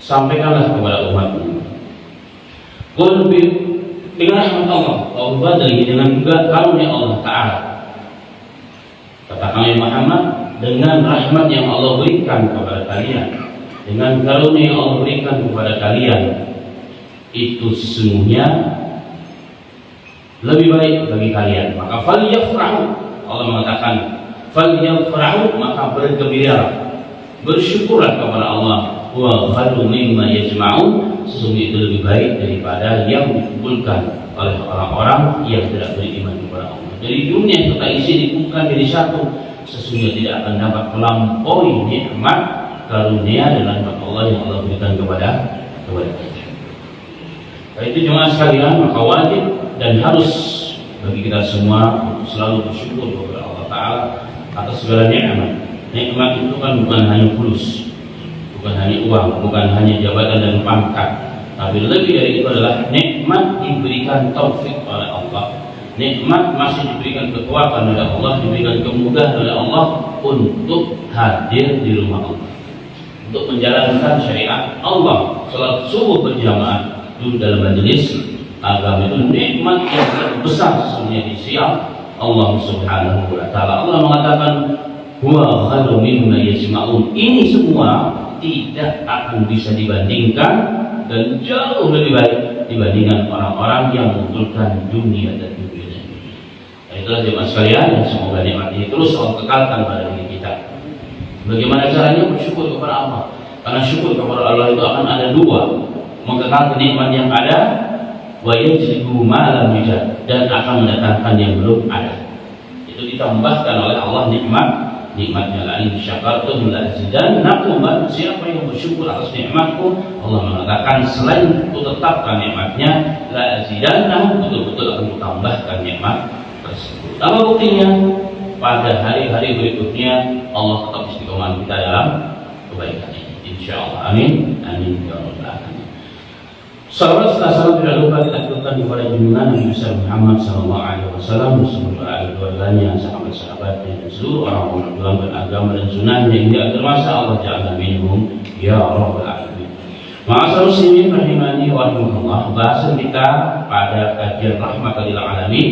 sampaikanlah kepada umatmu. Qul dengan rahmat Allah wa fadlihi, dengan karunia Allah Ta'ala. Katakan Muhammad, dengan rahmat yang Allah berikan kepada kalian, dengan karunia yang Allah berikan kepada kalian, itu sesungguhnya lebih baik bagi kalian. Maka falyafrahu, Allah mengatakan falyafrahu, maka bergembira, bersyukurlah kepada Allah. Wa khairu mimma yajma'un, sesungguhnya itu lebih baik daripada yang dikumpulkan oleh orang-orang yang tidak beriman kepada Allah. Jadi dunia yang kita isi dikumpulkan jadi satu, sesungguhnya tidak akan dapat melampaui nikmat karunia dan rahmat Allah yang Allah berikan kepada kita. Itu jemaah sekalian, maka wajib dan harus bagi kita semua untuk selalu bersyukur kepada Allah Ta'ala atas segala nikmat. Nikmat itu kan bukan hanya fulus, bukan hanya uang, bukan hanya jabatan dan pangkat, tapi lebih dari itu adalah nikmat diberikan taufik oleh Allah, nikmat masih diberikan kekuatan oleh Allah, diberikan kemudahan oleh Allah untuk hadir di rumah Allah, untuk menjalankan syariat Allah. Salat subuh berjamaah duduk dalam majelis agama itu nikmat yang besar sesungguhnya di sisi Allah Subhanahu wa Ta'ala. Allah mengatakan huwa khairu mimma yajma'un, ini semua tidak akan bisa dibandingkan dan jauh lebih baik dibandingkan orang-orang yang mengumpulkan dunia dan dunia. Itulah jemaah sekalian yang semoga nikmat ini terus Allah kekalkan pada diri kita. Bagaimana caranya? Bersyukur kepada Allah. Karena syukur kepada Allah itu akan ada dua: mengekalkan nikmat yang ada, wa yajlibu ma lam yujad, dan akan mendatangkan yang belum ada. Itu ditambahkan oleh Allah nikmatnya. La in syakartum la azidannakum, siapa yang bersyukur atas nikmatku, Allah mengatakan selain ku tetapkan nikmatnya, la azidannakum, betul-betul akan kutambahkan nikmat tersebut. Apa buktinya? Pada hari-hari berikutnya Allah tetap istiqomah kita dalam kebaikan ini, insyaallah. Amin amin ya rabbal alamin. Salawat serta salam tidak lupa kita aturkan kepada junjungan Nabi besar Muhammad sallallahu alaihi wasallam, beserta ahli keluarganya, sahabat-sahabatnya, dan seluruh orang-orang dalam beragama dan sunnahnya hingga akhir masa. Allah ja'alna minhum ya rabbal alamin. Ma'asyiral muslimin rahimani wa rahimakumullah. Bahasan kita pada kajian rahmatan lil alamin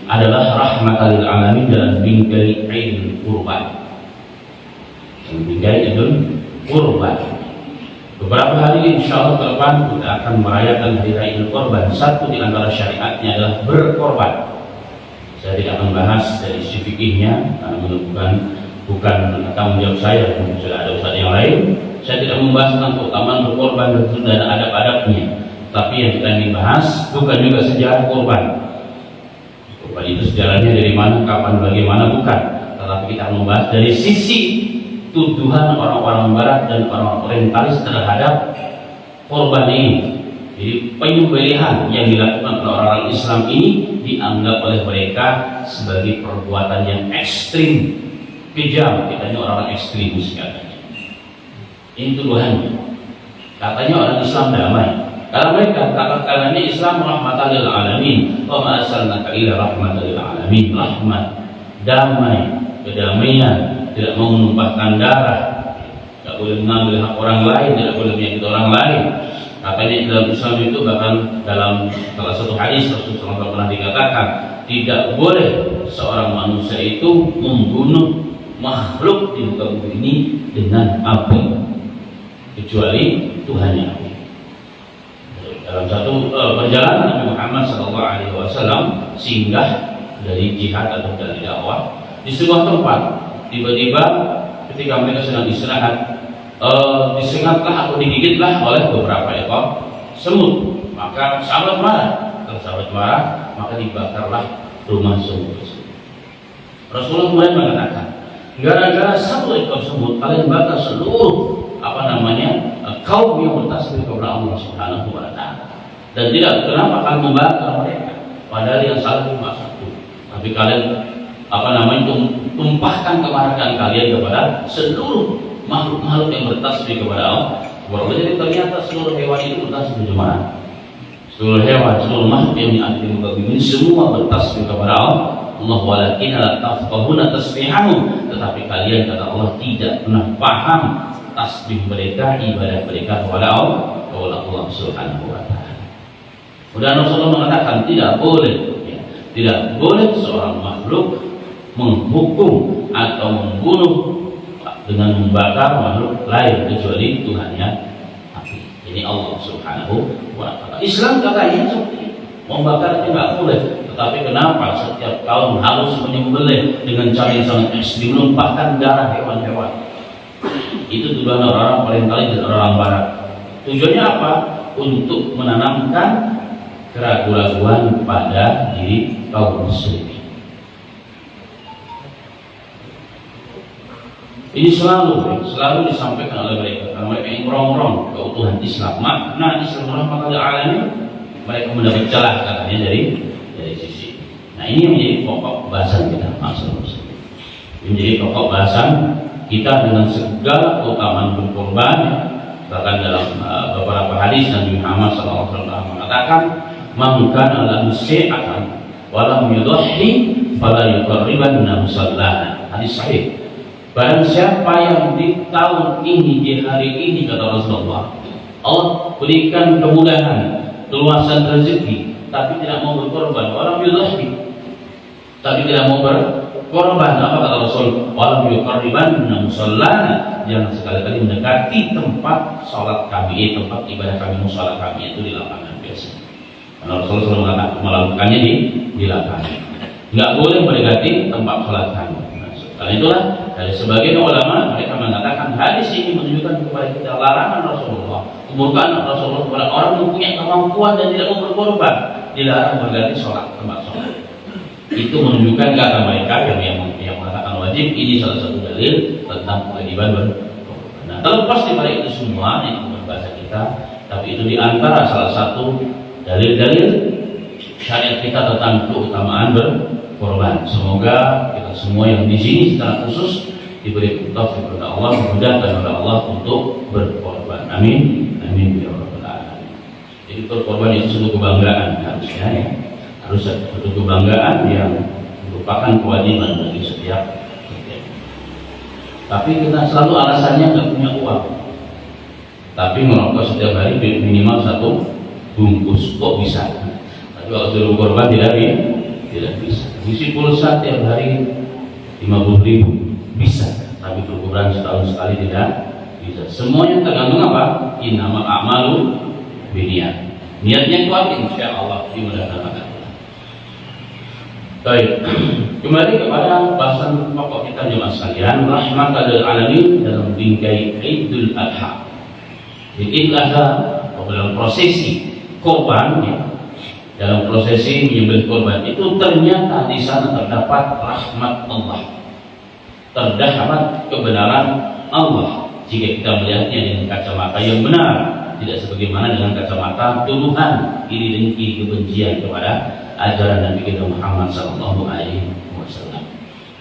adalah rahmatan lil alamin dalam bingkai Idul Qurban. Bingkai Idul Qurban. Beberapa hari insyaallah ke depan kita akan merayakan hari raya Idul Qurban. Satu di antara syariatnya adalah berkorban. Saya tidak akan bahas dari sisi fikihnya karena bukan tanggung jawab saya, mungkin sudah ada ustaz yang lain. Saya tidak membahas tentang keutamaan berkorban dan adab-adabnya. Tapi yang kita ingin bahas bukan juga sejarah korban. Korban itu sejarahnya dari mana, kapan, bagaimana, bukan. Tetapi kita akan membahas dari sisi tuduhan orang-orang barat dan orang orientalis terhadap korban ini. Jadi penyembelihan yang dilakukan oleh orang-orang Islam ini dianggap oleh mereka sebagai perbuatan yang ekstrim, kejam. Katanya orang-orang ekstremis katanya. Ini tuduhannya. Katanya orang Islam damai. Kalau mereka katanya Islam rahmatan lil alamin, wa ma arsalnaka illa rahmatan lil alamin. Rahmat, damai, kedamaian, tidak mau menumpahkan darah, tidak boleh mengambil hak orang lain, tidak boleh menyakiti orang lain. Katanya dalam Islam itu bahkan dalam salah satu hadis Rasulullah SAW pernah dikatakan tidak boleh seorang manusia itu membunuh makhluk di muka bumi ini dengan api kecuali Tuhannya. Dalam satu perjalanan Nabi Muhammad SAW singgah dari jihad atau dari dakwah di sebuah tempat. Tiba-tiba ketika mereka sedang istirahat, disengatlah atau digigitlah oleh beberapa ekor semut. Maka sahabat marah, maka dibakarlah rumah semut tersebut. Rasulullah kemudian mengatakan, gara-gara satu ekor semut kalian bakar seluruh kaum yang bertasbih kepada Allah Subhanahu wa Ta'ala. Dan tidak, kenapa kalian membakar mereka? Padahal yang salah cuma satu, tapi kalian tumpahkan kemarahan kalian kepada seluruh makhluk-makhluk yang bertasbih kepada Allah. Jadi ternyata seluruh hewan itu bertasbih jemaah. Seluruh hewan, seluruh makhluk yang ada di muka bumi semua bertasbih kepada Allah. Walakin la tafqahuna tasbihahum, tetapi kalian kata Allah tidak pernah paham tasbih mereka, ibadah mereka kepada Allah Subhanahu wa taala. Kemudian Rasulullah mengatakan tidak boleh seorang makhluk menghukum atau membunuh dengan membakar makhluk lain kecuali Tuhannya api. Ini Allah Subhanahu wa taala. Islam katanya seperti itu. Membakar itu nggak boleh. Tetapi kenapa setiap tahun harus menyembelih dengan cara yang sangat ekstrim, menumpahkan darah hewan-hewan? Itu tujuan orang-orang paling kali dari orang barat. Tujuannya apa? Untuk menanamkan keraguan-keraguan pada diri kaum muslimin. Ini selalu disampaikan oleh mereka. Karena mereka yang merongrong keutuhan Islam, makna Islam rahmatan lil alamin, mereka mendapat celah katanya dari sisi. Nah, ini yang menjadi pokok bahasan kita, maksudnya. Menjadi pokok bahasan kita dengan segala keutamaan berkorban. Bahkan dalam beberapa hadis Nabi Muhammad SAW mengatakan, "Man kana lahu syai'atan wa lam yudhi fala yuqarribanna musallana." Hadis sahih. Barang siapa yang di tahun ini, di hari ini, kata Rasulullah, Allah berikan kemudahan, keluasan rezeki, tapi tidak mau berkorban, walam yudhi, tapi tidak mau berkorban. Apa kata Rasul? Walam yuqarribanna musallana, jangan sekali-kali mendekati tempat sholat kami, tempat ibadah kami, musola kami, itu di lapangan biasa. Karena Rasulullah melakukannya di lapangan. Nggak boleh mendekati tempat sholat kami. Karena itulah dari sebagian ulama mereka mengatakan hadis ini menunjukkan kepada kita larangan Rasulullah, kemurkaan Rasulullah kepada orang yang punya kemampuan dan tidak mau berkorban, dilarang berganti sholat, tempat sholat. Itu menunjukkan kata mereka yang mengatakan wajib. Ini salah satu dalil tentang kewajiban berkorban. Nah, terlepas daripada itu semua, ini bukan bahasa kita, tapi itu diantara salah satu dalil-dalil syariat kita tentang keutamaan berkorban. Semoga kita semua yang di sini secara khusus diberi taufik oleh Allah, dimudahkan oleh Allah untuk berkorban. Amin. Amin ya rabbal alamin. Jadi berkorban itu suatu kebanggaan harusnya ya. Harus suatu kebanggaan yang merupakan kewajiban bagi setiap. Tapi kita selalu alasannya nggak punya uang. Tapi merokok setiap hari minimal 1 bungkus, kok bisa? Tapi kalau suruh korban tidak bisa. Isi pulsa tiap hari 50.000 bisa, tapi berkurang setahun sekali tidak bisa. Semuanya tergantung apa? Innamal a'malu binniyat. Niatnya kuat, insya Allah dimudahkan Allah. Baik, kembali kepada bahasan pokok kita jemaah sekalian, rahmatan lil alamin dalam bingkai Idul Adha. Idul Adha dalam prosesi korban ya. Dalam prosesi menyembelih korban itu ternyata di sana terdapat rahmat Allah, terdapat kebenaran Allah jika kita melihatnya dengan kacamata yang benar, tidak sebagaimana dengan kacamata tuduhan, iri dengki, kebencian kepada ajaran Nabi kita Muhammad SAW.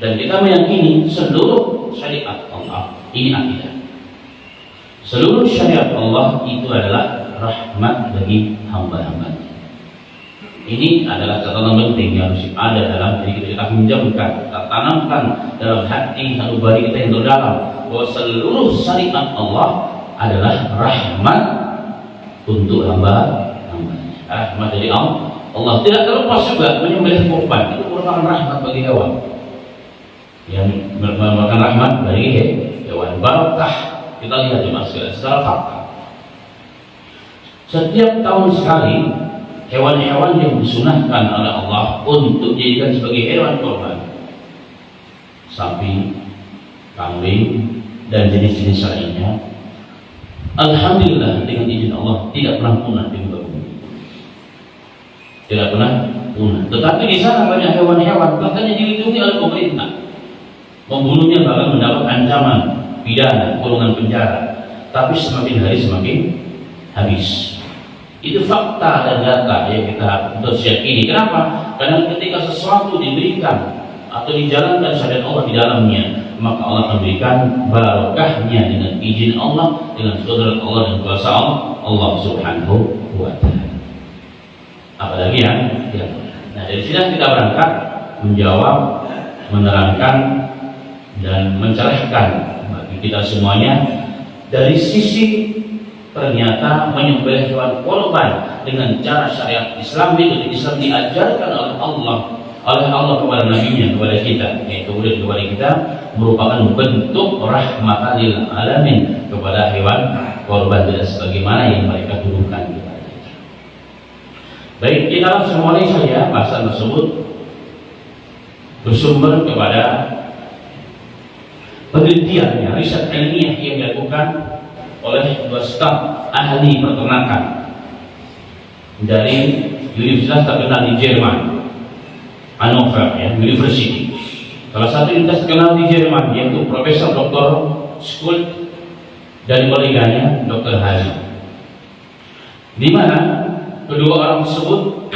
Dan kita meyakini seluruh syariat Allah ini akidah. Seluruh syariat Allah itu adalah rahmat bagi hamba-hamba. Ini adalah catatan penting yang harus ada dalam diri kita pinjamkan, kita tanamkan dalam hati sanubari kita yang terdalam, bahwa seluruh syariat Allah adalah rahmat untuk hamba-hamba. Rahmat dari Allah. Allah tidak terlepas juga menyembelih korban, itu merupakan rahmat bagi hewan. Yang merupakan rahmat bagi hewan, barakah. Kita lihat di secara fakta. Setiap tahun sekali hewan-hewan yang disunahkan oleh Allah untuk dijadikan sebagai hewan korban, sapi, kambing, dan jenis-jenis lainnya, alhamdulillah dengan izin Allah tidak pernah punah di muka bumi. Tidak pernah punah. Tetapi di sana banyak hewan-hewan bahkan yang dilindungi oleh pemerintah. Membunuhnya bahkan mendapat ancaman pidana, kurungan penjara. Tapi semakin hari semakin habis. Itu fakta dan data yang kita harus yakini. Kenapa? Karena ketika sesuatu diberikan atau dijalankan syariat Allah di dalamnya, maka Allah akan berikan barakahnya dengan izin Allah, dengan qudrat Allah dan kuasa Allah Subhanahu wa taala. Apalagi yang nah dari sini kita berangkat menjawab, menerangkan dan mencerahkan bagi kita semuanya dari sisi ternyata menyembelih hewan korban dengan cara syariat Islam, itu Islam diajarkan oleh Allah kepada nabinya, kepada kita, kemudian kepada kita, merupakan bentuk rahmatan lil alamin kepada hewan korban, tidak sebagaimana yang mereka tuduhkan kepada kita. Baik, kita langsung mulai saja. Bahasan tersebut bersumber kepada penelitian, riset ilmiah yang dilakukan oleh dua staf ahli peternakan dari universitas terkenal di Jerman, Hannover University. Salah satu universitas terkenal di Jerman, yaitu Profesor Dr. Schultz dan koleganya Dr. Hari, di mana kedua orang tersebut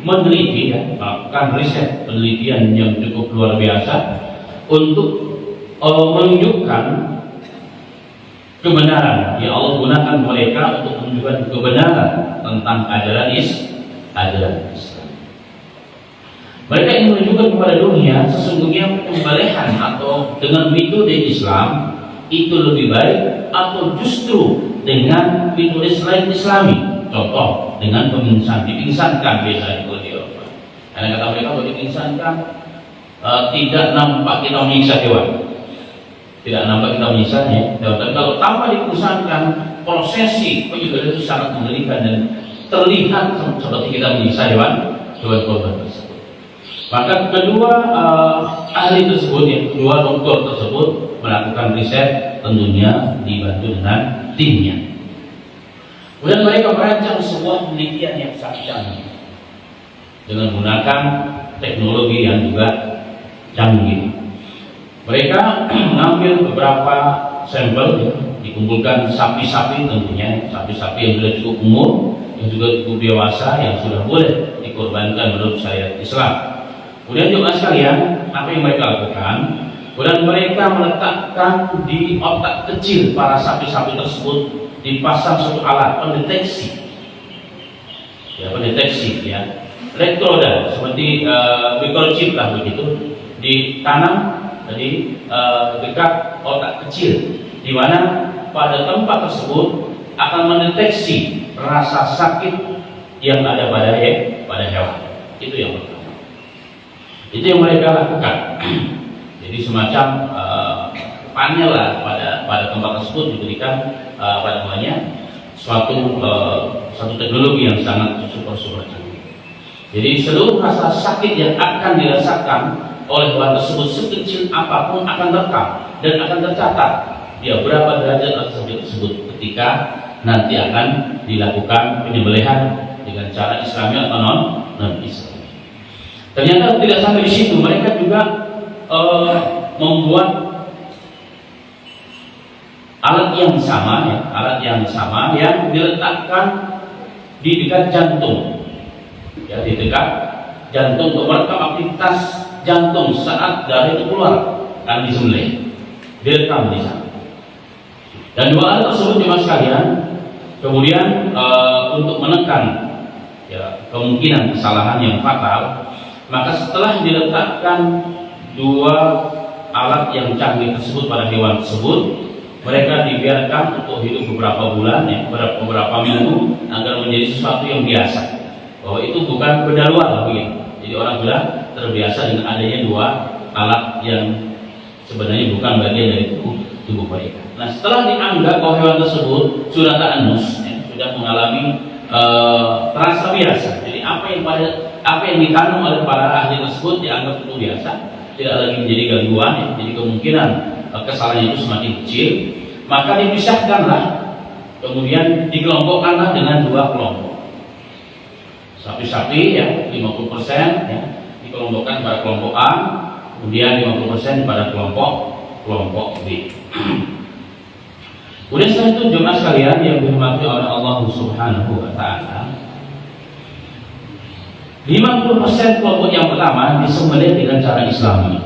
meneliti, melakukan riset penelitian yang cukup luar biasa untuk menunjukkan kebenaran. Ya, Allah gunakan mereka untuk menunjukkan kebenaran tentang ajaran Islam. Mereka ingin menunjukkan kepada dunia sesungguhnya penyembelihan atau dengan metode Islam itu lebih baik atau justru dengan metode selain Islami. Contoh dengan dipingsankan biasa di Eropa. Karena kata mereka kalau dipingsankan tidak nampak kita menyiksa hewan. Tidak nampak kita menyiksanya. Dan kalau tanpa dipusatkan, prosesi penyembelihan itu sangat mengerikan dan terlihat seperti kita menyiksa hewan korban tersebut. Maka kedua ahli tersebut, kedua dokter tersebut melakukan riset, tentunya dibantu dengan timnya. Kemudian mereka merancang sebuah penelitian yang sangat canggih dengan menggunakan teknologi yang juga canggih. Mereka mengambil beberapa sampel, dikumpulkan sapi-sapi, tentunya sapi-sapi yang sudah cukup umur, yang juga cukup dewasa, yang sudah boleh dikorbankan menurut syariat Islam. Kemudian juga sekalian, apa yang mereka lakukan? Kemudian mereka meletakkan di otak kecil para sapi-sapi tersebut, dipasang suatu alat pendeteksi, elektroda seperti microchip lah begitu, ditanam di dekat otak kecil, di mana pada tempat tersebut akan mendeteksi rasa sakit yang ada pada hewan. Itu yang pertama. Itu yang mereka lakukan. Jadi semacam panel lah pada tempat tersebut diberikan suatu teknologi yang sangat super canggih. Jadi seluruh rasa sakit yang akan dirasakan oleh hewan tersebut sekecil apapun akan terekam dan akan tercatat ya berapa derajat rasa sakit tersebut ketika nanti akan dilakukan penyembelihan dengan cara Islami atau non-Islami. Ternyata tidak sampai di situ, mereka juga membuat alat yang sama yang diletakkan di dekat jantung, di dekat jantung untuk merekam aktivitas jantung saat darah itu keluar akan disembelih, direkam di sana. Dan dua alat tersebut cuma sekalian, kemudian untuk menekan kemungkinan kesalahan yang fatal, maka setelah diletakkan dua alat yang canggih tersebut pada hewan tersebut, mereka dibiarkan untuk hidup beberapa bulan, beberapa minggu, agar menjadi sesuatu yang biasa, bahwa itu bukan benda luar begitu. Jadi orang sudah terbiasa dengan adanya dua alat yang sebenarnya bukan bagian dari tubuh mereka. Nah, setelah dianggap bahwa hewan tersebut sudah ta'annus, sudah mengalami terasa biasa. Jadi apa yang ditanam oleh para ahli tersebut dianggap itu biasa, tidak lagi menjadi gangguan. Jadi kemungkinan kesalahan itu semakin kecil, maka dipisahkanlah, kemudian dikelompokkanlah dengan dua kelompok. Sapi-sapi 50% dikelompokkan pada kelompok A, kemudian 50% pada kelompok B. Kemudian setelah itu jemaah sekalian yang dirahmati oleh Allah Subhanahu wa taala, 50% kelompok yang pertama disembelih dengan cara Islami,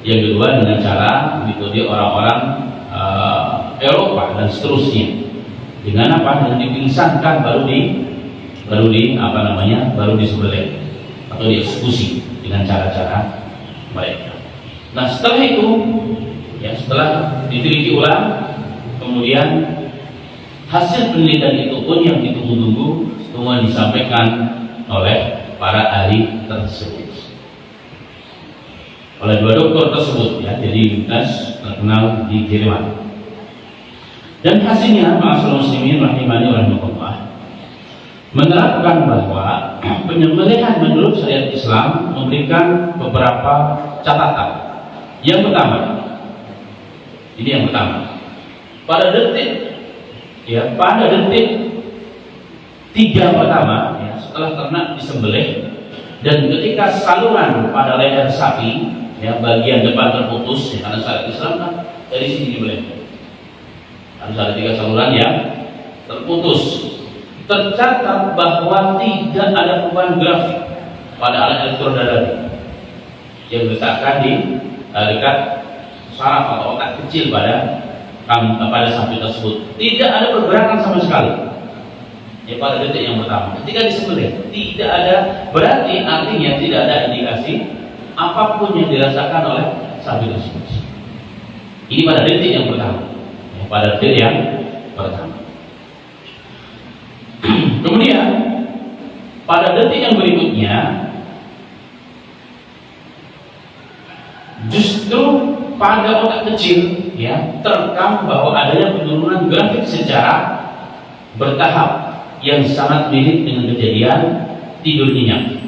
yang kedua dengan cara metode orang-orang Eropa dan seterusnya. Dengan apa? Dengan dipingsankan baru disembelih atau dieksekusi dengan cara-cara mereka. Nah, setelah itu setelah diteliti ulang, Kemudian hasil penelitian itu pun yang ditunggu-tunggu semua disampaikan oleh para ahli tersebut, oleh dua dokter tersebut ya, jadi universitas terkenal di Jerman. Dan hasilnya, ma'asyiral muslimin rahimani wa rahimakumullah, menerapkan bahwa penyembelihan menurut syariat Islam memberikan beberapa catatan. Yang pertama, ini yang pertama, pada detik 3 pertama ya, setelah ternak disembelih dan ketika saluran pada leher sapi ya, bagian depan terputus ya, karena syariat Islam kan dari sini dibeleh, harus ada 3 saluran yang terputus. Tercatat bahwa tidak ada perubahan grafik pada alat elektrodarah yang diletakkan di dekat saraf atau otak kecil pada sapi tersebut. Tidak ada pergerakan sama sekali ya, pada detik yang pertama ketika disembelih tidak ada, berarti artinya tidak ada indikasi apapun yang dirasakan oleh sapi tersebut. Ini pada detik yang pertama ya, pada detik yang pertama. Kemudian pada detik yang berikutnya justru pada otak kecil ya terekam bahwa adanya penurunan grafik secara bertahap yang sangat mirip dengan kejadian tidur nyenyak.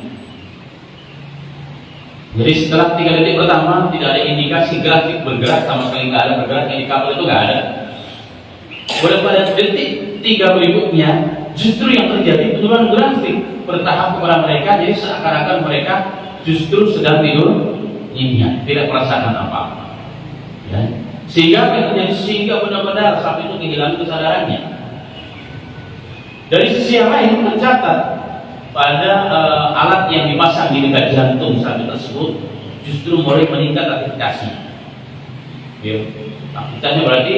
Jadi setelah 3 detik pertama tidak ada indikasi grafik bergerak sama sekali, nggak ada bergerak, indikator itu nggak ada. Pada detik 3 berikutnya justru yang terjadi penurunan grafik bertahap kepada mereka, jadi seakan-akan mereka justru sedang tidur nyenyak, tidak merasakan apa-apa ya. Sehingga benar-benar sapi itu kehilangan kesadarannya. Dari sisi yang lain tercatat pada alat yang dipasang di dekat jantung sapi tersebut justru mulai meningkat aktivitasnya ya. Aktivitasnya berarti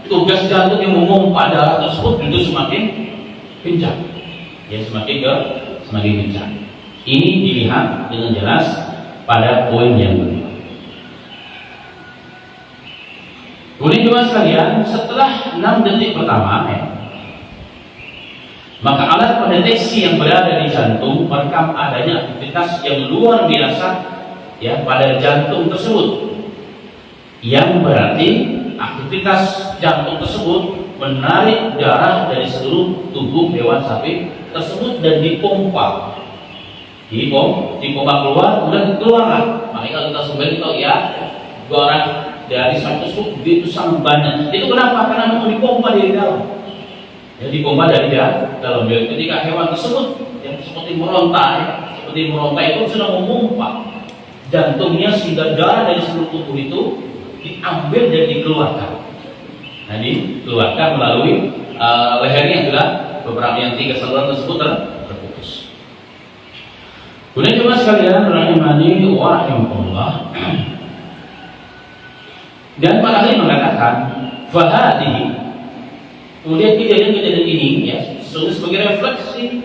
tugas jantung yang memompa darah tersebut itu semakin kencang ya, semakin kencang. Ini dilihat dengan jelas pada poin yang kedua. Kemudian juga sekalian, setelah 6 detik pertama ya, maka alat pendeteksi yang berada di jantung merekam adanya aktivitas yang luar biasa ya pada jantung tersebut, yang berarti aktivitas jantung tersebut menarik darah dari seluruh tubuh hewan sapi tersebut dan dipompa keluar, kemudian keluarlah. Makanya kalau kita sembelih tahu ya, darah dari sapi tersebut begitu sangat banyak. Itu kenapa? Karena mau dipompa dari dalam. Ya, dipompa dari dalam. Ketika hewan tersebut yang seperti meronta itu sudah memompa jantungnya sehingga darah dari seluruh tubuh itu diambil dan dikeluarkan. Nah, dikeluarkan melalui lehernya yang sudah beberapa yang 3 saluran tersebut terputus. Kemudian juga sekalian rahimani wa rahimakumullah, dan para ahli mengatakan fahadihi, kemudian kejadian-kejadian ini ya sebagai refleksi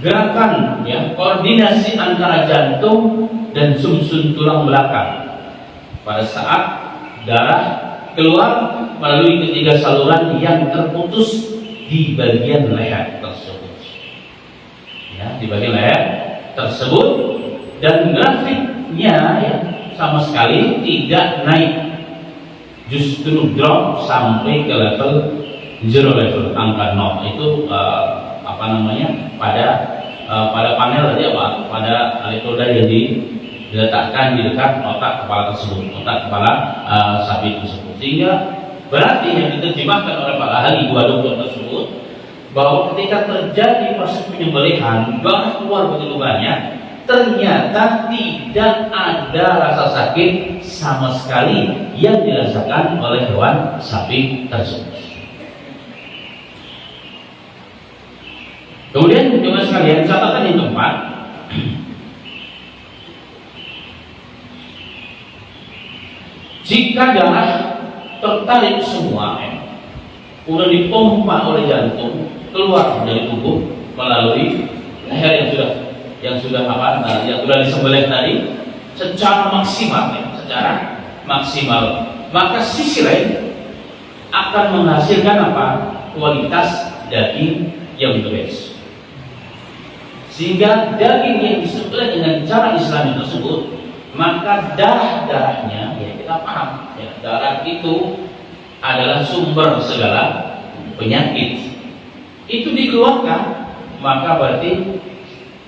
gerakan ya koordinasi antara jantung dan sumsum tulang belakang pada saat darah keluar melalui ketiga saluran yang terputus di bagian leher tersebut ya, di bagian leher tersebut, dan grafiknya ya sama sekali tidak naik, justru drop sampai ke level 0, angka 0. Itu pada panel tadi pada elektroda yang diletakkan di dekat otak kepala tersebut, otak kepala sapi tersebut. Sehingga berarti yang diterjemahkan oleh para ahli 2 dokter tersebut bahwa ketika terjadi proses penyembelihan darah keluar begitu banyak, ternyata tidak ada rasa sakit sama sekali yang dirasakan oleh hewan sapi tersebut. Kemudian juga sekalian, catatan yang keempat, jika darah tertarik semua kemudian dipompa oleh jantung keluar dari tubuh melalui leher yang sudah disembelih tadi secara maksimal, maka sisi lain akan menghasilkan apa? Kualitas daging yang best. Sehingga daging yang disembelih dengan cara Islami tersebut, maka darahnya, ya kita paham, ya, darah itu adalah sumber segala penyakit. Itu dikeluarkan, maka berarti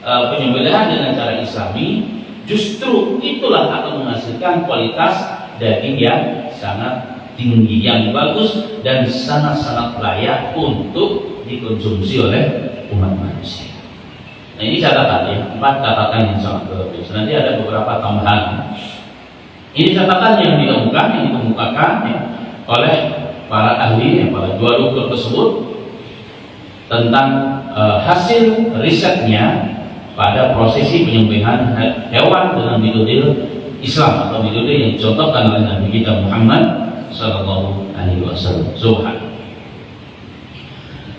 penyembelihan dengan cara Islami justru itulah akan menghasilkan kualitas daging yang sangat tinggi, yang bagus dan sangat-sangat layak untuk dikonsumsi oleh umat manusia. Nah, ini catatan ya, 4 catatan yang sangat bagus. Nanti ada beberapa tambahan. Ini catatan yang dikemukakan ya, oleh para ahli, ya, para dua dokter tersebut tentang hasil risetnya pada prosesi penyembelihan hewan dengan metode Islam atau metode yang dicontohkan oleh Nabi kita Muhammad Sallallahu Alaihi Wasallam.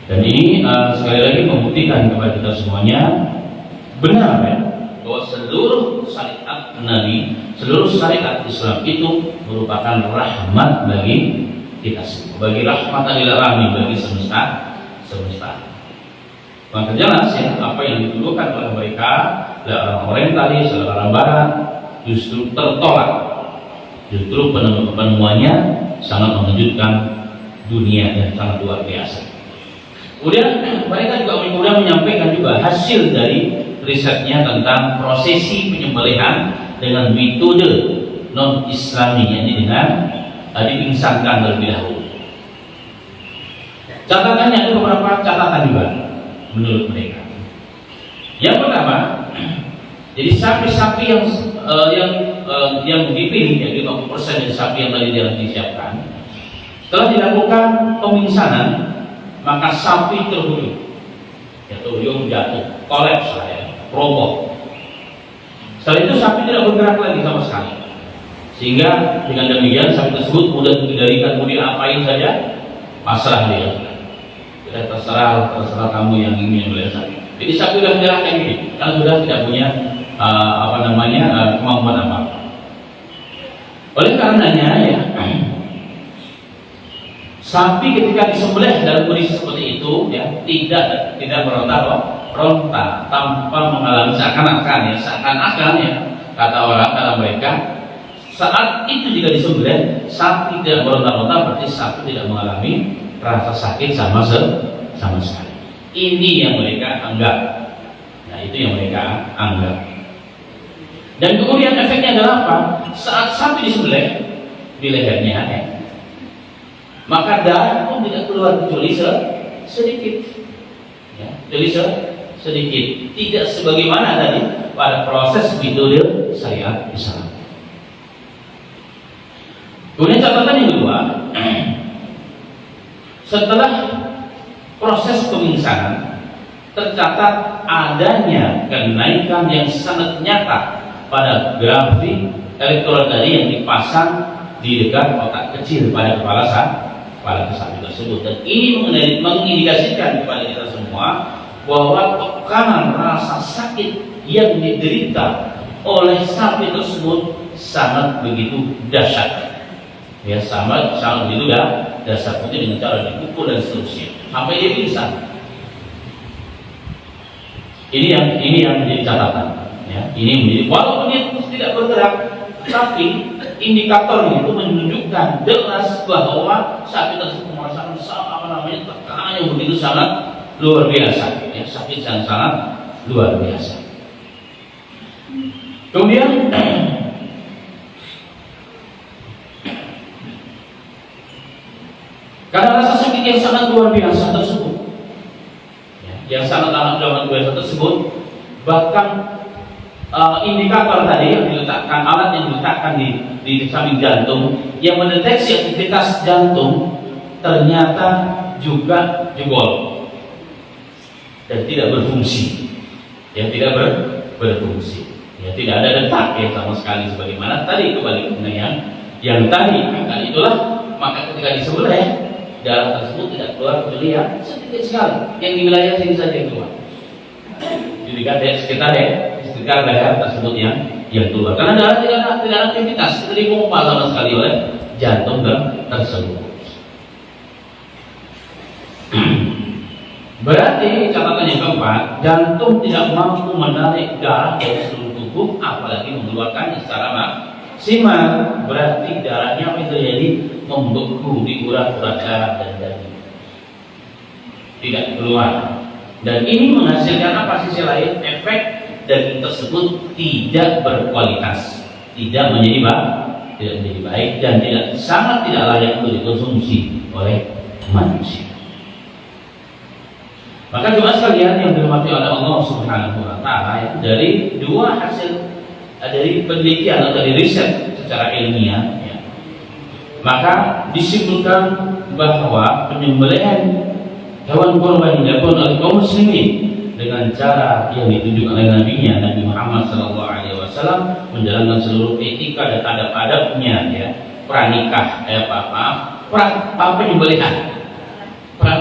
Dan ini sekali lagi membuktikan kepada kita semuanya benar ya, bahwa seluruh syariat Nabi, seluruh syariat Islam itu merupakan rahmat bagi kita semua, bagi rahmatan lil alamin, bagi semesta. Maka jelas ya, apa yang dituduhkan oleh mereka, orang Orientalis, orang Barat, justru tertolak. Justru penemuannya sangat mengejutkan dunia dan sangat luar biasa. Kemudian mereka juga kemudian menyampaikan juga hasil dari risetnya tentang prosesi penyembelihan dengan metode non-Islami, yakni dengan dipingsankan terlebih dahulu. Catatannya ada beberapa catatan juga menurut mereka. Yang pertama, jadi sapi-sapi yang dipilih, ya 50% dari sapi yang tadi disiapkan, setelah dilakukan pemingsanan, maka sapi terbunuh, jatuh, kolaps lah ya, roboh. Setelah itu sapi tidak bergerak lagi sama sekali, sehingga dengan demikian sapi tersebut mudah dikendalikan, mau diapain saja, pasrah dia. Tidak terserah kamu yang ingin menyembelih sapi. Jadi sapi sudah menyerahkan diri, karena sudah tidak punya kemampuan apa. Oleh karenanya ya, sapi ketika disembelih dalam kondisi seperti itu ya, tidak meronta tanpa mengalami seakan-akan ya, kata mereka, saat itu jika disembelih sapi tidak meronta-ronta, berarti sapi tidak mengalami rasa sakit sama sekali. Ini yang mereka anggap. Nah, itu yang mereka anggap. Dan kemudian efeknya adalah apa? Saat sapi disembelih di lehernya ya, maka darah pun tidak keluar kecuali sedikit, ya, sedikit. Tidak sebagaimana tadi pada proses metode syariat Islam. Kemudian catatan yang kedua, setelah proses pemingsanan tercatat adanya kenaikan yang sangat nyata pada grafik elektroda tadi yang dipasang di dekat otak kecil pada kepala sapi tersebut. Dan ini mengindikasikan kepada kita semua bahwa tekanan rasa sakit yang diderita oleh sapi tersebut sangat begitu dahsyat. Ya, sangat begitu dahsyat, dengan cara dipukul dan seterusnya sampai dia pingsan. Ini yang menjadi catatan. Ya, ini menjadi, walaupun dia tidak bergerak, tapi indikatornya itu menunjukkan jelas bahwa sapi tersebut merasakan tekanan yang begitu sangat luar biasa, ya, sakit yang sangat luar biasa. Kemudian karena rasa sakit yang sangat luar biasa tersebut, ya, bahkan indikator tadi yang diletakkan, alat yang diletakkan di samping jantung yang mendeteksi aktivitas jantung ternyata juga jebol dan tidak berfungsi, ya, tidak berfungsi, ya, tidak ada detak ya sama sekali, sebagaimana tadi kembali ke yang tadi. Karena itulah maka ketika disembelih darah tersebut tidak keluar kecuali yang sedikit sekali, yang di wilayah sini saja yang keluar. Jadi sekitar leher tersebut yang keluar, karena darah tidak ada aktivitas, tidak dipompa sama sekali oleh jantung tersebut. Berarti catatan yang keempat, jantung tidak mampu menarik darah dari seluruh tubuh, apalagi mengeluarkannya secara maksimal. Berarti darahnya apa yang terjadi? Membeku di urat-urat darah dan daging, tidak keluar. Dan ini menghasilkan apa? Sisi lain, efek daging tersebut tidak berkualitas, tidak menjadi baik dan sangat tidak layak untuk dikonsumsi oleh manusia. Maka jemaah sekalian yang dirahmati oleh Allah Subhanahu wa taala, dari dua hasil dari penelitian atau dari riset secara ilmiah ya, maka disimpulkan bahwa penyembelihan hewan kurban yang dilakukan oleh kaum muslimin dengan cara yang ditunjukkan oleh nabinya Nabi Muhammad SAW, menjalankan seluruh etika dan adab-adabnya ya, pranikah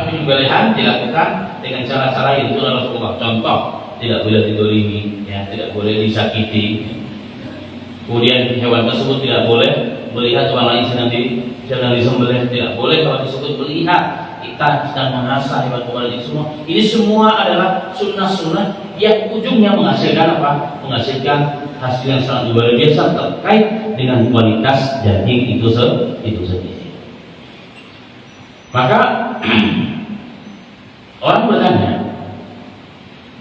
penyembelihan dilakukan dengan cara-cara yang ditunjukkan Rasulullah. Contoh, tidak boleh didolimi ya, tidak boleh disakiti. Kemudian hewan tersebut tidak boleh melihat orang lain sedang disembelih, tidak boleh hewan tersebut melihat kita sedang mengasah hewan kurban ini semua. Ini semua adalah sunnah-sunnah yang ujungnya menghasilkan apa? Menghasilkan hasil yang sangat luar biasa terkait dengan kualitas daging itu sendiri. Maka orang bertanya,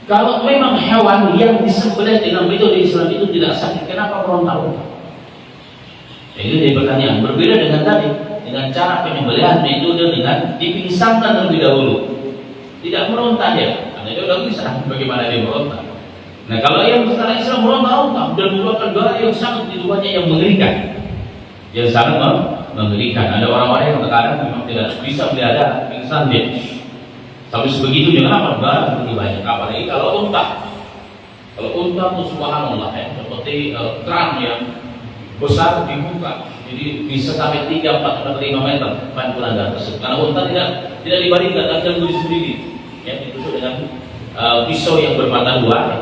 kalau memang hewan yang disembelih dengan metode Islam itu tidak sakit, kenapa meronta-ronta? Ini jadi pertanyaan. Berbeda dengan tadi, dengan cara penyembelihan metode dengan dipingsankan terlebih dahulu, tidak meronta dia, karena dia sudah bisa. Bagaimana dia meronta? Nah, kalau yang secara Islam meronta-ronta dan mengeluarkan darah yang sangat begitu banyak, yang mengerikan, yang sangat mengerikan. Ada orang-orang yang terkadang memang tidak bisa melihara pingsan dia. Tapi sebegitunya kenapa darah begitu banyak? Apalagi kalau unta. Kalau unta itu subhanallah ya, seperti keran yang besar dibuka, jadi bisa sampai 3, 4, 5 meter pantulan darah tersebut. Karena unta tidak dibaringkan, tapi berdiri sendiri. Ya, ditusuk dengan pisau yang bermata dua ya,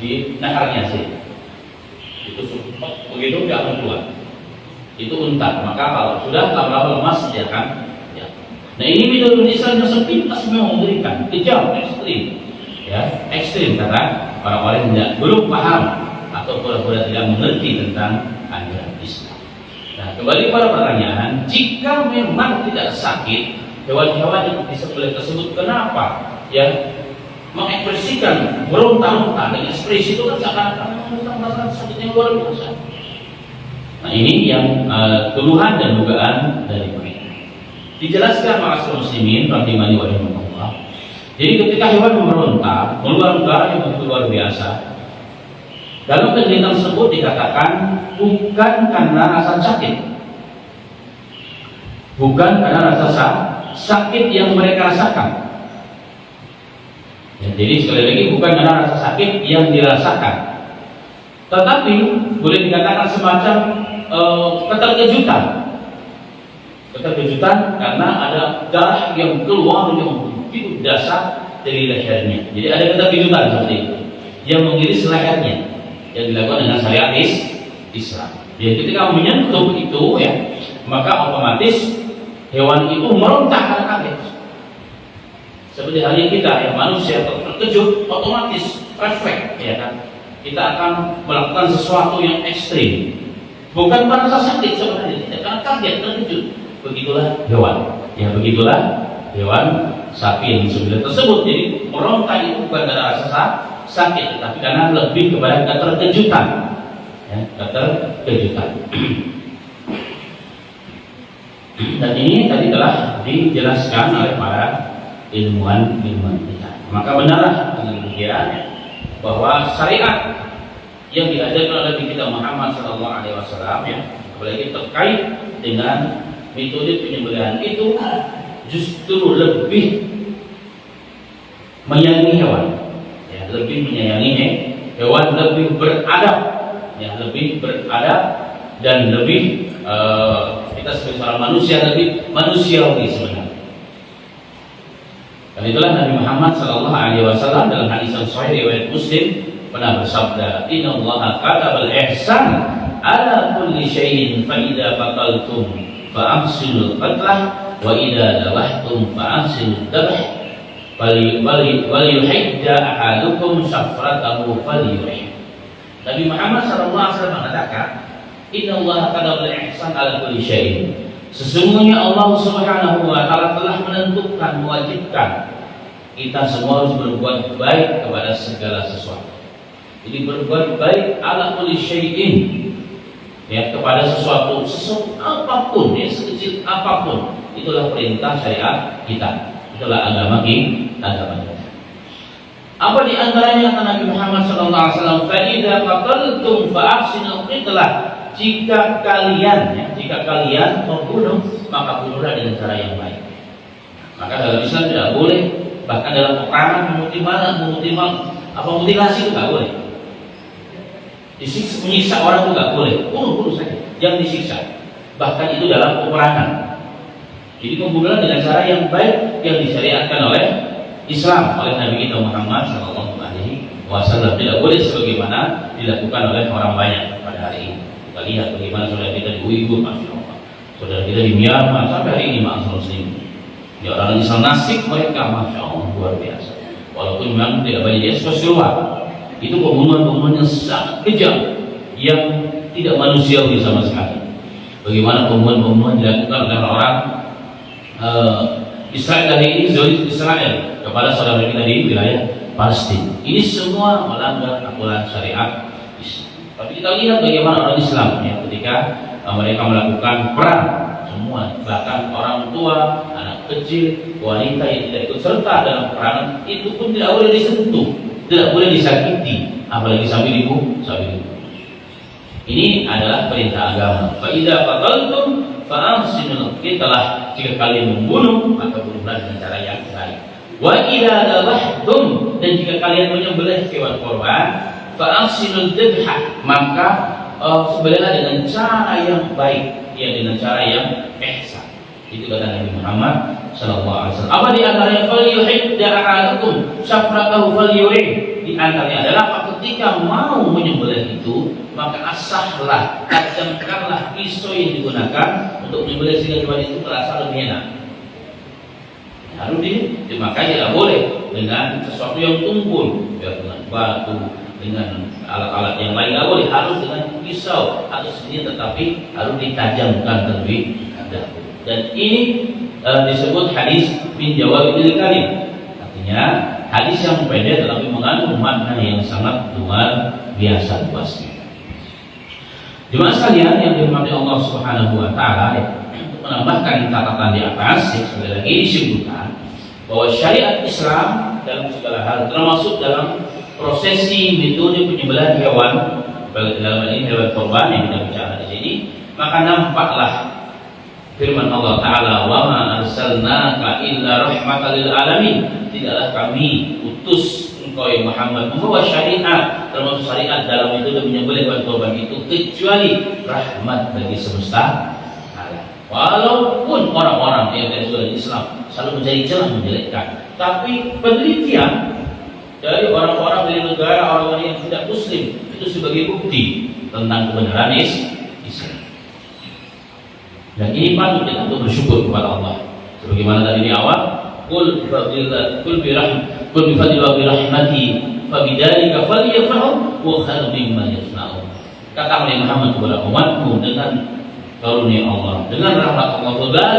di naharnya sih. Ditusuk begitu tidak akan keluar. Itu unta. Maka kalau sudah lama-lama lemas dia akan. Nah, ini metode Islam yang sepintas memang mengerikan, kejam, ekstrim, ya, ekstrim karena orang-orang yang belum paham atau pura-pura tidak mengerti tentang ajaran Islam. Nah, kembali pada pertanyaan, jika memang tidak sakit hewan-hewan yang disembelih tersebut, kenapa ya mengekspresikan meronta-ronta dengan ekspresi itu kan seakan-akan merasakan sakit yang luar biasa. Nah, ini yang tuduhan dan dugaan dari mereka. Dijelaskan para muslimin rahimani wa rahimakumullah. Jadi ketika hewan meronta, mengeluarkan darah yang begitu luar biasa, dalam penelitian tersebut dikatakan bukan karena rasa sakit, bukan karena rasa sakit yang mereka rasakan. Ya, jadi sekali lagi bukan karena rasa sakit yang dirasakan, tetapi boleh dikatakan semacam keterkejutan karena ada darah yang keluar yang begitu dasar dari lehernya. Jadi ada keterkejutan seperti itu yang mengiris lehernya, yang dilakukan dengan syariat Islam. Jadi ketika menyentuh itu ya, maka otomatis hewan itu meronta karena kaget. Seperti halnya kita ya, manusia terkejut, otomatis refleks ya kan. Kita akan melakukan sesuatu yang ekstrim. Bukan merasa sakit sebenarnya, tidak, karena kaget, terkejut. Begitulah hewan. Ya, begitulah hewan sapi yang disembelih tersebut. Jadi meronta itu bukan karena rasa sakit, tetapi karena lebih kepada keterkejutan. Ya, keterkejutan. Dan ini tadi telah dijelaskan oleh para ilmuwan kita. Maka benarlah dengan demikian bahwa syariat yang diajarkan oleh Nabi kita Muhammad SAW ya, apalagi terkait dengan metode penyembelihan itu justru lebih menyayangi hewan, ya, lebih menyayangi hewan, lebih beradab, ya, lebih beradab dan lebih kita sebagai seorang manusia lebih manusiawi sebenarnya. Dan itulah Nabi Muhammad SAW dalam hadis yang sahih riwayat Muslim pernah bersabda, Inna Allah katabal ihsan ala kulli syai'in fa idza qataltum fa amsilul qatlah wa idza dawahtum fa amsilud dabh Waliyuhidda ahadukum syafratahu falyuhid. Nabi Muhammad SAW mengatakan, Inna Allah qad ihsan ala kulli syai'in. Sesungguhnya Allah Subhanahu wa taala telah menentukan, mewajibkan kita semua harus berbuat baik kepada segala sesuatu. Jadi berbuat baik ala kulli syai'in, ya, kepada sesuatu apapun, ya, sekecil apapun. Itulah perintah syariat kita. Itulah agama kita. Apa di antaranya kata Nabi Muhammad SAW, fa idza qataltum fa ahsinul qitlah. Jika kalian membunuh, maka bunuhlah dengan cara yang baik. Maka dalam Islam tidak boleh, bahkan dalam peperangan mutilasi itu tidak boleh. Menyiksa orang itu tidak boleh, bunuh saja, jangan disiksa. Bahkan itu dalam peperangan. Jadi pembunuhan dengan cara yang baik yang disyariatkan oleh Islam, oleh Nabi kita Muhammad SAW. Tidak boleh sebagaimana dilakukan oleh orang banyak pada hari ini. Kita lihat bagaimana saudara kita di Uighur, Masya Allah, saudara kita di Myanmar, sampai hari ini ma'asal muslim. Ya, orang Islam nasib mereka Masya Allah luar biasa. Walaupun memang tidak banyak diekspos keluar. Itu pembunuhan yang sangat kejam, yang tidak manusiawi sama sekali. Bagaimana pembunuhan dilakukan oleh orang Israel hari ini, Zionis Israel kepada saudara kita di wilayah Palestina. Ini semua melanggar aturan syariat Islam. Tapi kita lihat bagaimana orang Islam, ya, ketika mereka melakukan perang, semua, bahkan orang tua, anak kecil, wanita yang tidak ikut serta dalam peperangan, itu pun tidak boleh disentuh, tidak boleh disakiti, apalagi sambil dibunuh. Ini adalah perintah agama. Fa idza qataltum fa ahsinul qitlah. Jika kalian membunuh, maka bunuhlah dengan cara yang baik. Wa idza dabahtum, dan jika kalian menyembelih hewan korban, fa ahsinul dzabha, maka sembelihlah dengan cara yang baik, ya, dengan cara yang ihsan. Itu kata Nabi Muhammad SAW. Apa di antaranya? Falyuhidda ahadukum syafratahu falyurid. Di antaranya adalah ketika mau menyembelih itu, maka asahlah, tajamkanlah pisau yang digunakan untuk menyembelih sehingga hewan itu terasa lebih enak. Harus makanya tidak boleh dengan sesuatu yang tumpul, ya, dengan batu, dengan alat-alat yang lain tidak boleh. Harus dengan pisau atau senjata, tetapi harus ditajamkan terlebih dahulu. Dan ini disebut hadis min jawabil kalim. Artinya hadis yang pendek tetapi mengandung makna yang sangat luar biasa luasnya. Jemaah sekalian yang dirahmati Allah Subhanahu wa taala, untuk menambahkan catatan di atas, sekali lagi disebutkan bahwa syariat Islam dalam segala hal, termasuk dalam prosesi metode penyembelihan hewan, dalam ini hewan korban yang kita bicara di sini, maka nampaklah firman Allah Ta'ala, wa ma arsalnaka illa rahmatan lil alamin. Tidaklah kami utus engkau ya Muhammad membawa syariat, termasuk syariat dalam itu dan menyembelih hewan korban itu, kecuali rahmat bagi semesta alam. Walaupun orang-orang yang dari sudut Islam selalu mencari celah menjelekkan, tapi penelitian dari orang-orang dari negara orang-orang yang tidak muslim itu sebagai bukti tentang kebenaran Islam. Dan ini patut kita untuk bersyukur kepada Allah. Sebagaimana tadi di awal, Qul bi rahmati fa bidzalika falyafrahu wa khairun mimma yasna'un. Kata oleh Muhammad kepada umatku, dengan karunia Allah, dengan rahmat Allah,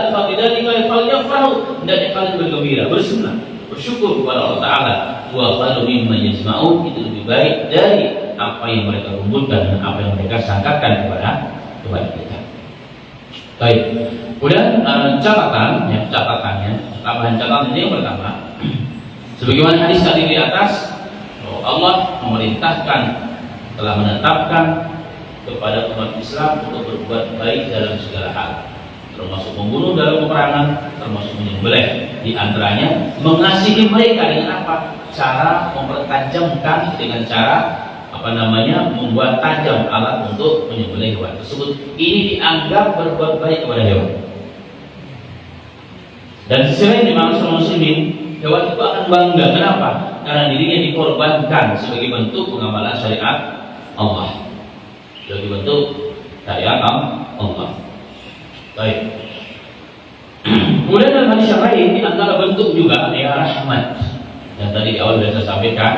fa bidzalika falyafrahu, hendaknya kalian bergembira, bersenang, bersyukur kepada Allah Ta'ala. Wa khairun mimma yasna'un, itu lebih baik dari apa yang mereka kumpulkan dan apa yang mereka sangkakan kepada kita. Baik, kemudian catatannya, tambahan catatan ini yang pertama, sebagaimana hadis tadi di atas, Allah memerintahkan, telah menetapkan kepada umat Islam untuk berbuat baik dalam segala hal, termasuk membunuh dalam peperangan, termasuk menyembelih. Di antaranya mengasihi mereka dengan apa? Cara mempertajamkan, dengan cara membuat tajam alat untuk menyembelih hewan tersebut. Ini dianggap berbuat baik kepada hewan. Dan selain di manusia muslimin, hewan itu akan bangga. Kenapa? Karena dirinya dikorbankan sebagai bentuk pengamalan syariat Allah, sebagai bentuk syariat Allah. Baik. Kemudian dalam hadis yang lain, di antara bentuk juga ya rahmat. Yang tadi di awal sudah saya sampaikan,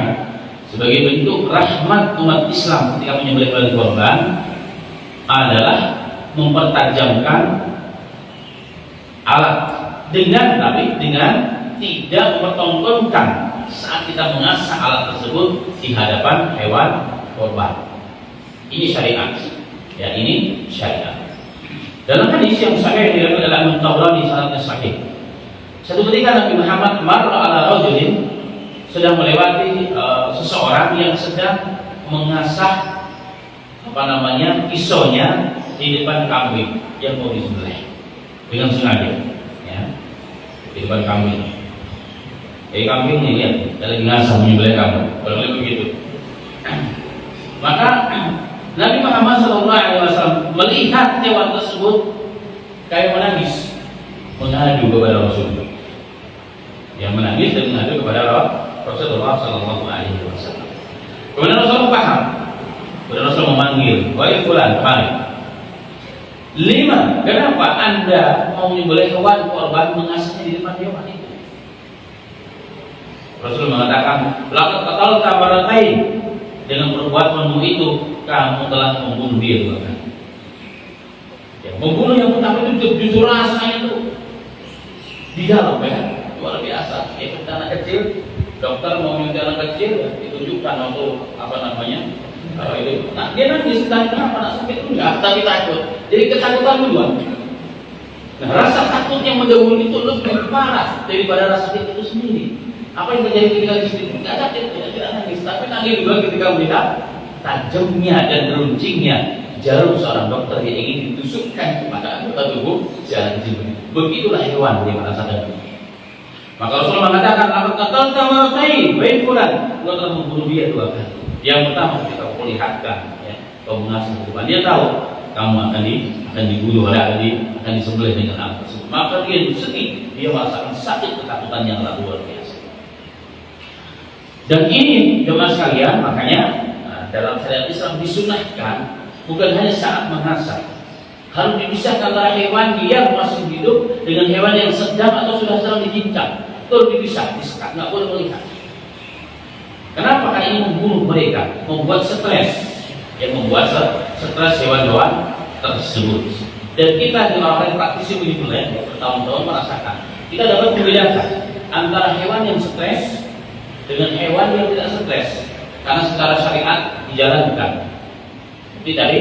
sebagai bentuk rahmat umat Islam ketika menyembelih hewan kurban adalah mempertajamkan alat dengan tidak mempertontonkan saat kita mengasah alat tersebut di hadapan hewan kurban. Ini syariat. Ya, ini syariat. Dalam hadis yang sahih diriwayatkan oleh Imam Tabrani sanadnya sahih. Satu ketika Nabi Muhammad marra ala rajulin, sedang melewati seseorang yang sedang mengasah pisaunya di depan kambing yang mau disembelih dengan sengaja, ya, di depan kambing. Kambing ini lihat, lagi ngasah menyembelih kambing, kalau begitu. Maka Nabi Muhammad SAW melihat hewan tersebut kayak menangis, mengadu kepada Rasul. Yang menangis dan mengadu kepada Rasulullah SAW. Kemudian Rasul paham. Kemudian Rasul memanggil, wahai fulan, kemari. 5. Kenapa Anda mau menyembelih hewan korban mengasahnya di depan hewan itu? Rasul mengatakan, laqad qatalta marratain. Dengan perbuatanmu itu kamu telah membunuh dia 2 kali. Ya, membunuh yang pertama itu justru rasanya itu di dalam, ya, luar biasa. Itu anak kecil, dokter mau minta anak kecil, ya, ditunjukkan untuk itu. Nah, dia nangis, kenapa nak sakit enggak, tapi takut. Jadi ketakutan duluan. Nah, rasa takut yang mendahului itu lebih parah daripada rasa sakit itu sendiri. Apa yang terjadi ketika di situ? Tidak sakit, tidak nangis, tapi nangis juga ketika melihat tajamnya dan runcingnya jarum seorang dokter yang ingin ditusukkan kepada anggota tubuh jalan jiwa. Begitulah hewan yang merasakan. Maka Rasulullah mengatakan, apa kata kamu baik fulan, kau telah membunuh dia 2 kali. Yang pertama kita perlihatkan, ya, kau mengasah ke depan, dia tahu kamu akan dibunuh, akan disembelih dengan alat tersebut. Maka dia sedih, dia merasakan sakit ketakutan yang luar biasa. Dan ini jemaah sekalian, makanya dalam syariat Islam disunahkan bukan hanya saat mengasah, harus dipisahkan antara hewan yang masih hidup dengan hewan yang sedang atau sudah sedang dicincang. Itu dipisah, disekat, nggak boleh melihat. Kenapa? Karena ini membunuh mereka, membuat stres, yang membuat stres hewan-hewan tersebut. Dan kita di orang praktisi menyembelih bertahun-tahun merasakan, kita dapat membedakan antara hewan yang stres dengan hewan yang tidak stres, karena secara syariat dijalankan. Jadi tadi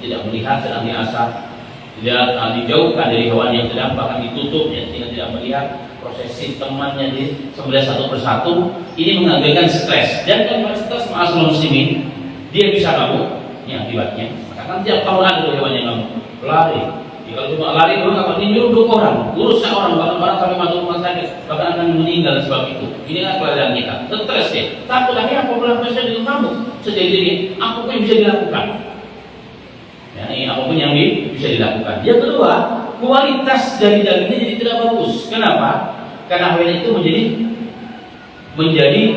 tidak melihat sedang diasah, tidak dijauhkan dari hewan yang sedang, bahkan ditutup, ya, sehingga tidak melihat prosesi temannya di sembelih satu persatu. Ini mengabaikan stres. Dan kalau stres ma'asal muslimin, dia bisa ngamuk. Ini akibatnya. Maka kan tiap tahun ada hewan yang ngamuk, lari. Kalau cuma lari doang, apa ini nyuruh 2 orang, urus orang, barang sampai masuk rumah sakit, bahkan akan meninggal sebab itu. Ini kan keadaan kita, stres deh. Takut akhirnya apabila presiden dengan kamu sejauh ini, apapun yang bisa dilakukan. Ya, ini apapun yang bisa dilakukan. Yang kedua, kualitas dari dagingnya jadi tidak bagus. Kenapa? Karena hewan itu menjadi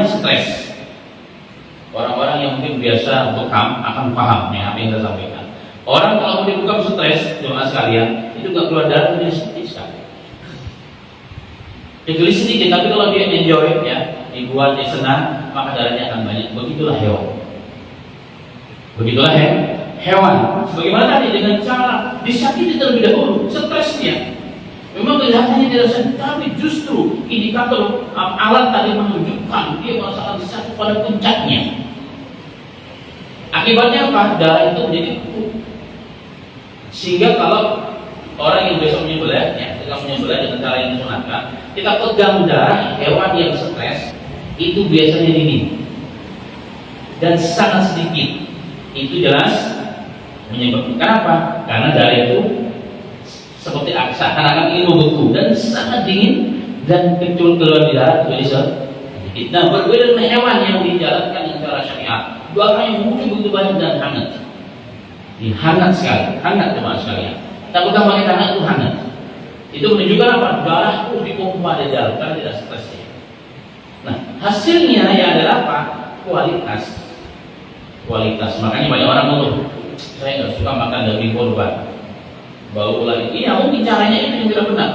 stres. Orang-orang yang mungkin biasa bekam akan paham ya apa yang saya sampaikan. Orang kalau mau dibekam stres, jemaah sekalian, itu nggak keluar darah, dia sedikit sekali. Dia sedikit, tapi kalau dia enjoy, ya, dibuat dia senang, maka darahnya akan banyak. Begitulah hewan. Begitulah hewan. Sebagaimana tadi dengan cara disakiti terlebih dahulu, stresnya. Memang kelihatannya tidak sedih, tapi justru indikator alat tadi menunjukkan dia merasakan disakiti pada puncaknya. Akibatnya apa? Darah itu menjadi kutu. Sehingga kalau orang yang besok menyembelih, ya, kita menyembelih dengan cara yang disunahkan, kita pegang darah hewan yang stres, itu biasanya dingin dan sangat sedikit. Itu jelas menyebabkan. Kenapa? Karena darah itu seperti seakan-akan ingin membeku dan sangat dingin dan keluar di darah itu sedikit. Nah, berbeda dengan hewan yang dijalankan dengan cara syariat, darah yang muncul begitu banyak dan hangat. Ini hangat sekali, hangat jemaah sekalian. Tak utama pakai hangat itu hangat. Itu menunjukkan apa? Darah itu dipompa di dalam karena tidak stresnya. Nah, hasilnya ya adalah apa? Kualitas. Makanya banyak orang mengeluh, saya nggak suka makan daging korban, bau lagi. Iya, mungkin caranya itu yang tidak benar.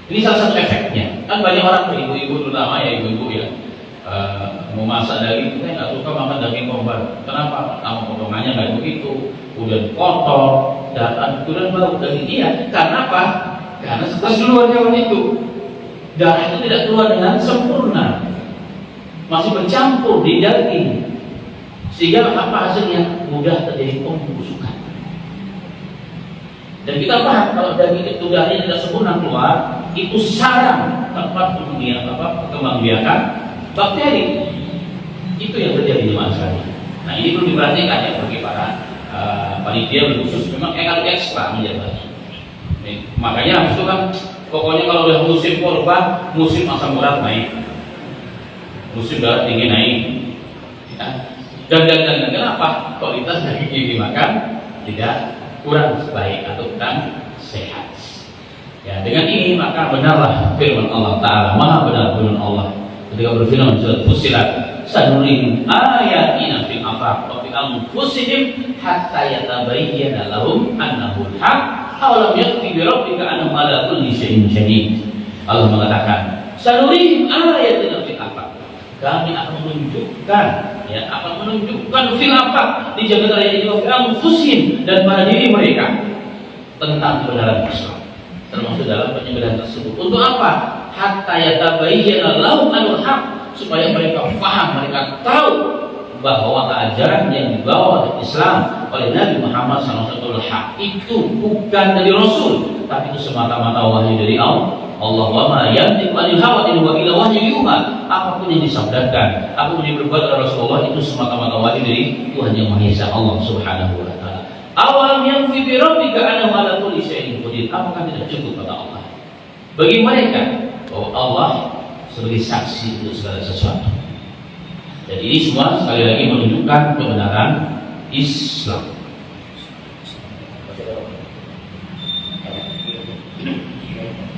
Ini salah satu efeknya. Kan banyak orang, ibu-ibu terutama ya, ibu-ibu ya, mau masak daging, kita nggak suka makan daging korban. Kenapa? Nama potongannya nggak begitu, kemudian kotor, dan kemudian bau daging. Iya, karena apa? Karena setelah keluar hewan itu, darah itu tidak keluar dengan sempurna, masih bercampur di daging, sehingga apa hasilnya? Mudah terjadi pembusukan. Dan kita paham kalau daging itu darahnya tidak sempurna keluar, itu sarang tempat berkembang biakan bakteri. Itu yang terjadi di masyarakat. Nah, ini perlu diperhatikan ya bagi para panitia khusus, memang kalau ekstra menjabat. Makanya itu kan pokoknya kalau udah musim korban, musim asam urat naik, musim darah tinggi naik. Ya. Dan kenapa? Kualitas daging yang dimakan tidak kurang baik atau kurang sehat. Ya, dengan ini maka benarlah firman Allah Ta'ala, maha benar firman Allah ketika berfirman surat Fussilat, sanurihim ayatina fil afaq wa fi anfusihim hatta yatabayyana lahum annahu al-haq aw lam yakfi bi rabbika annahum ala kulli syai'in syahid. Allah mengatakan, sanurihim ayatina fil afaq, kami akan menunjukkan, ya, akan menunjukkan fil afaq di jagat raya ini, wa fi anfusihim, dan pada diri mereka tentang kebenaran Islam, termasuk dalam penyebaran tersebut. Untuk apa? Hatta yatabayyana lahum al-haq, supaya mereka faham, mereka tahu bahwa ajaran yang dibawa oleh Islam oleh Nabi Muhammad SAW itu bukan dari Rasul, tapi itu semata-mata wahyu dari Allah. Wa ma yantiqu anil hawa in huwa illa wahyun yuha. Apapun yang disabdakan, apapun yang diperbuat oleh Rasulullah itu semata-mata wahyu dari Tuhan Yang Maha Esa, Allah Subhanahu wa taala. Awalam yakfi bi rabbika annahu ala kulli syai'in qadir. Apakah tidak cukup kata Allah bagi mereka bahwa Allah sebagai saksi untuk segala sesuatu? Jadi ini semua sekali lagi menunjukkan kebenaran Islam.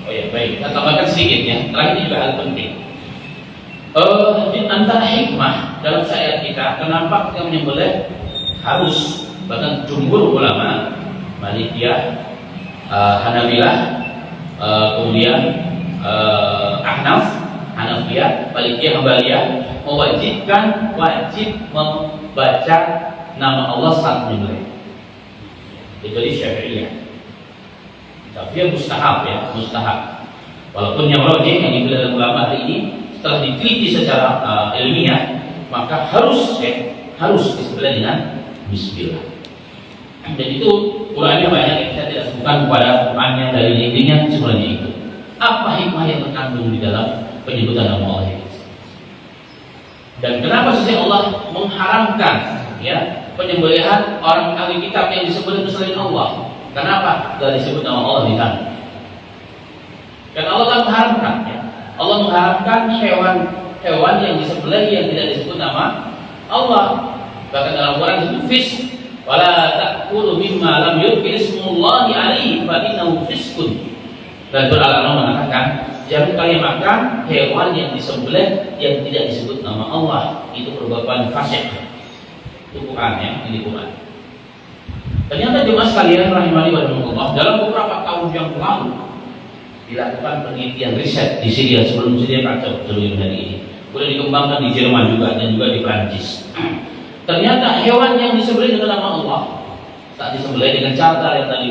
Oh ya, baik, kita tambahkan sedikit ya. Terakhir ini juga hal penting. Di antara hikmah dalam syariat kita, kenapa kita menyembelih harus, bahkan jumhur ulama Malikiyah, Hanabilah, kemudian Ahnaf, Hanafiyah, Malikiyah, Hambaliyah mewajibkan wajib membaca nama Allah saat menyembelih. Jadi Syafi'iyah, Syafi'iyah mustahab ya, mustahab. Walaupun yang rajih yang dipilih oleh ulama hari ini setelah diteliti secara ilmiah, maka harus disebutkan dengan Bismillah. Dan itu Qurannya banyak yang saya tidak sebutkan kepada Qurannya dari intinya sebenarnya itu. Apa hikmah yang terkandung di dalam penyebutan nama Allah ini? Dan kenapa sih Allah mengharamkan ya penyembelihan orang ahli kitab yang disebut selain Allah? Kenapa tidak disebut nama Allah di sana? Karena Allah kan mengharamkan ya. Allah mengharamkan hewan yang disembelih yang tidak disebut nama Allah. Bahkan dalam Quran disebut fisk, wala ta'kulu mimma lam yuzkar ismullahi alaihi fa innahu fiskun. Dan Al-An'am mengatakan, jangan kalian makan hewan yang disembelih yang tidak disebut nama Allah, itu perbuatan fasik. Itu Quran ya, ini Quran. Ternyata jemaah sekalian rahimani wa rahimakumullah, dalam beberapa tahun yang lalu dilakukan penelitian riset di Syria, sebelum Syria kacau seluruh hari ini. Boleh dikembangkan di Jerman juga dan juga di Prancis. Ternyata hewan yang disembelih dengan nama Allah saat disembelih dengan cara yang tadi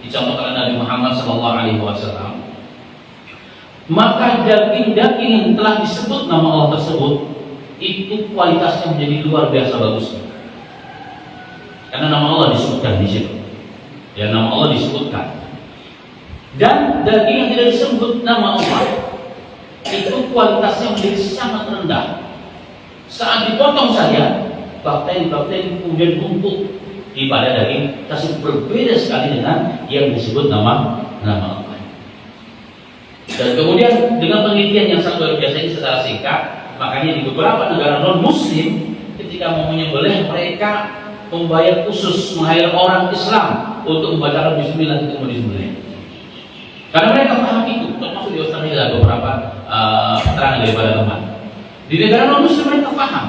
dicontohkan Nabi Muhammad SAW, maka daging-daging yang telah disebut nama Allah tersebut itu kualitasnya menjadi luar biasa bagusnya. Karena nama Allah disebutkan di situ. Ya, nama Allah disebutkan. Dan daging yang tidak disebut nama Allah itu kualitasnya menjadi sangat rendah. Saat dipotong saja, bakteri-bakteri kemudian numpuk di pada daging tersebut, berbeda sekali dengan yang disebut nama Allah. Dan kemudian dengan penelitian yang sangat luar biasa ini secara singkat, makanya di beberapa negara non Muslim ketika mau menyembelih mereka membayar khusus, meng-hire orang Islam untuk membacakan Bismillah ketika mau disembelih. Karena mereka paham itu, termasuk di Australia ada beberapa keterangan daripada teman. Di negara non Muslim mereka paham,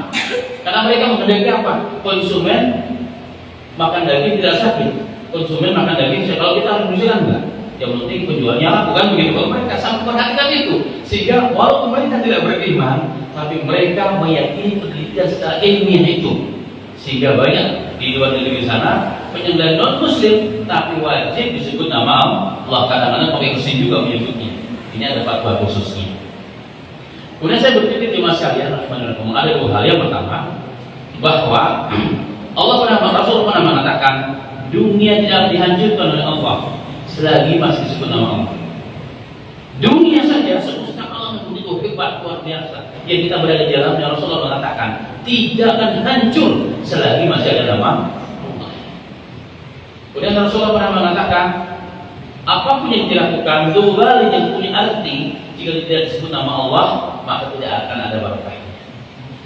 karena mereka menghendaki apa? Konsumen makan daging tidak sakit. Konsumen makan daging, kalau kita harus Indonesia enggak. yang penting penjualnya laku, kan begitu. Kalau mereka sangat memperhatikan itu, sehingga walaupun mereka tidak beriman, tapi mereka meyakini penelitian secara ilmiah itu, sehingga banyak di luar negeri sana penyembelihan non muslim tapi wajib disebut nama Allah. Kadang-kadang pakai mesin juga menyebutnya. Ini ada fatwa khususnya. Kemudian saya berpikir di masa sekalian, ada dua hal. Yang pertama, bahwa Allah Rasul pernah mengatakan dunia tidak dihancurkan oleh Allah selagi masih disebut nama Allah. Dunia saja semesta alam begitu hebat, luar biasa, yang kita berada di dalamnya. Rasulullah mengatakan tidak akan hancur selagi masih ada nama Allah. Kemudian Rasulullah pernah mengatakan apapun yang dilakukan, doa yang punya arti, jika tidak disebut nama Allah maka tidak akan ada barokahnya.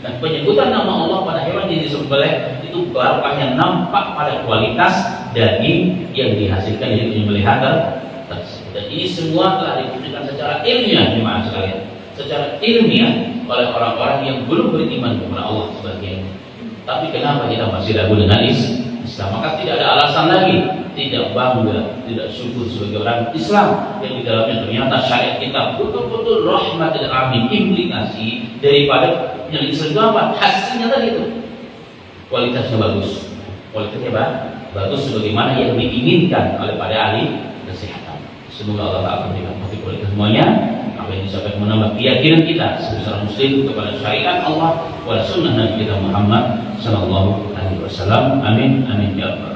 Dan penyebutan nama Allah pada hewan yang disembelih itu barokah yang nampak pada kualitas daging yang dihasilkan dari penyembelihan tersebut. Dan ini semua telah dibuktikan secara ilmiah, jemaah sekalian, secara ilmiah oleh orang-orang yang belum beriman kepada Allah sebagainya. Tapi kenapa kita masih ragu dengan Islam? Maka tidak ada alasan lagi tidak bangga, tidak syukur sebagai orang Islam yang di dalamnya ternyata syariat kita betul-betul rahmat dan amin. Implikasi daripada yang Islam apa? Hasilnya tadi itu kualitasnya bagus, kualitasnya bagus sebagaimana yang diinginkan oleh para ahli kesehatan. Semoga Allah Taala memberikan kualitas semuanya. Apa yang disampaikan menambah keyakinan kita sebagai muslim kepada syariat Allah wa sunnah Nabi kita Muhammad sallallahu alaihi wasallam. Amin amin ya rabbal alamin.